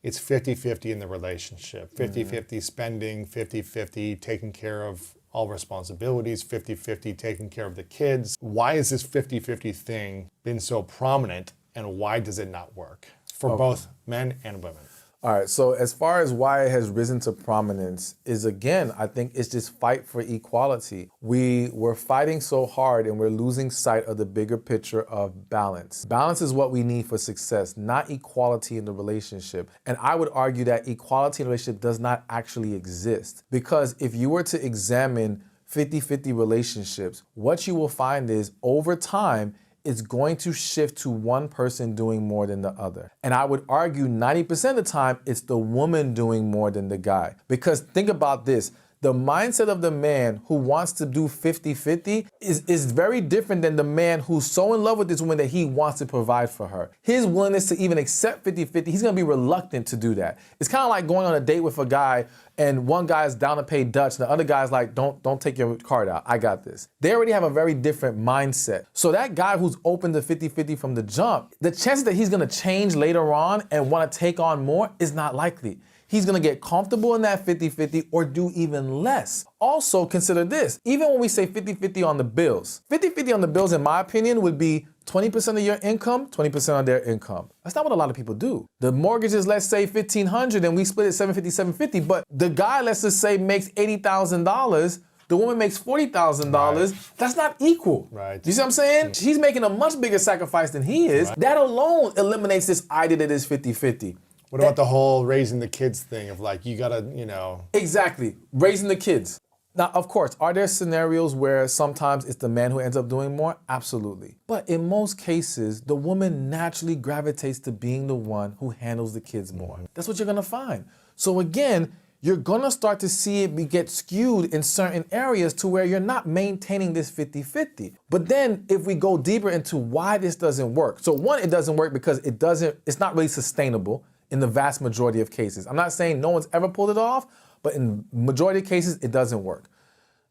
it's 50-50 in the relationship. 50-50 spending, 50-50 taking care of all responsibilities, 50-50 taking care of the kids. Why is this 50-50 thing been so prominent, and why does it not work for both men and women? All right, so as far as why it has risen to prominence is, again, I think it's just fight for equality. We're fighting so hard and we're losing sight of the bigger picture of balance. Balance is what we need for success, not equality in the relationship. And I would argue that equality in the relationship does not actually exist. Because if you were to examine 50-50 relationships, what you will find is over time, it's going to shift to one person doing more than the other. And I would argue 90% of the time, it's the woman doing more than the guy. Because think about this, the mindset of the man who wants to do 50-50 is very different than the man who's so in love with this woman that he wants to provide for her. His willingness to even accept 50-50, he's gonna be reluctant to do that. It's kind of like going on a date with a guy and one guy's down to pay Dutch and the other guy's like, don't take your card out, I got this. They already have a very different mindset. So that guy who's open to 50-50 from the jump, the chances that he's gonna change later on and wanna take on more is not likely. He's gonna get comfortable in that 50-50 or do even less. Also consider this, even when we say 50-50 on the bills, 50-50 on the bills in my opinion would be 20% of your income, 20% of their income. That's not what a lot of people do. The mortgage is, let's say $1,500 and we split it 750, but the guy, let's just say, makes $80,000, the woman makes $40,000, right. That's not equal. Right. You see what I'm saying? She's making a much bigger sacrifice than he is. Right. That alone eliminates this idea that it's 50-50. What about the whole raising the kids thing of like, you gotta, you know. Exactly, raising the kids. Now, of course, are there scenarios where sometimes it's the man who ends up doing more? Absolutely. But in most cases, the woman naturally gravitates to being the one who handles the kids more. That's what you're gonna find. So again, you're gonna start to see it get skewed in certain areas to where you're not maintaining this 50-50. But then if we go deeper into why this doesn't work. So one, it doesn't work because it's not really sustainable in the vast majority of cases. I'm not saying no one's ever pulled it off, but in majority of cases, it doesn't work.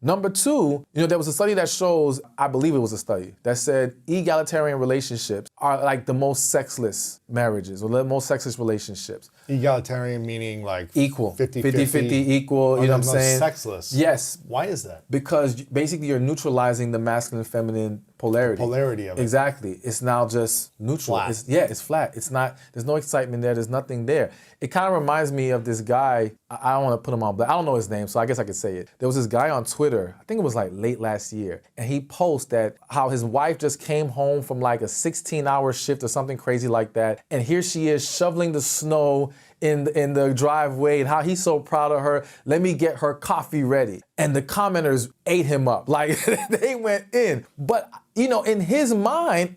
Number two, there was a study that shows, I believe it was a study, that said egalitarian relationships are like the most sexless marriages or the most sexless relationships. Egalitarian meaning like equal. 50-50 equal, you know what I'm saying? Sexless. Yes. Why is that? Because basically you're neutralizing the masculine and feminine polarity. The polarity of it. Exactly. It's now just neutral. Flat. It's flat. It's not, there's no excitement there. There's nothing there. It kind of reminds me of this guy. I don't want to put him on, but I don't know his name, so I guess I could say it. There was this guy on Twitter, I think it was like late last year, and he posted that how his wife just came home from like a 16-hour shift or something crazy like that, and here she is shoveling the snow in the driveway, and how he's so proud of her. Let me get her coffee ready. And the commenters ate him up. Like, they went in. But, in his mind,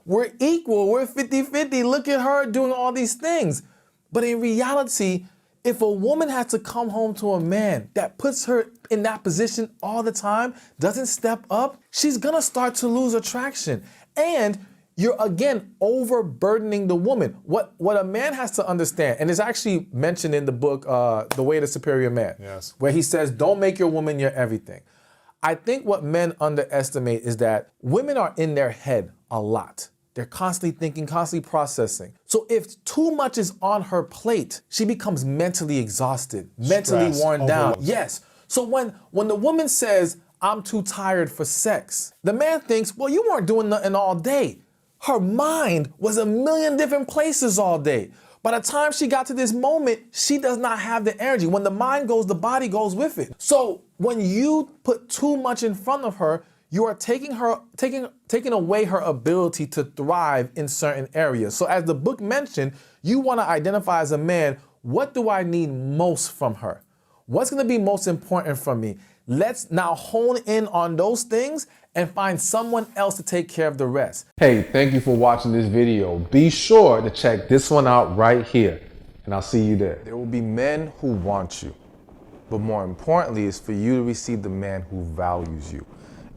we're equal, we're 50-50. Look at her doing all these things. But in reality, if a woman has to come home to a man that puts her in that position all the time, doesn't step up, she's gonna start to lose attraction. And you're, again, overburdening the woman. What a man has to understand, and it's actually mentioned in the book, The Way of the Superior Man, yes, where he says, don't make your woman your everything. I think what men underestimate is that women are in their head a lot. They're constantly thinking, constantly processing. So if too much is on her plate, she becomes mentally exhausted, mentally worn down. Yes. So when the woman says, I'm too tired for sex, the man thinks, well, you weren't doing nothing all day. Her mind was a million different places all day. By the time she got to this moment, she does not have the energy. When the mind goes, the body goes with it. So when you put too much in front of her, you are taking away her ability to thrive in certain areas. So as the book mentioned, you want to identify as a man, what do I need most from her? What's going to be most important from me? Let's now hone in on those things and find someone else to take care of the rest. Hey, thank you for watching this video. Be sure to check this one out right here, and I'll see you there. There will be men who want you, but more importantly is for you to receive the man who values you.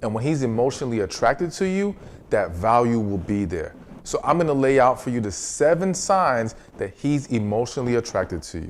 And when he's emotionally attracted to you, that value will be there. So I'm gonna lay out for you the 7 signs that he's emotionally attracted to you.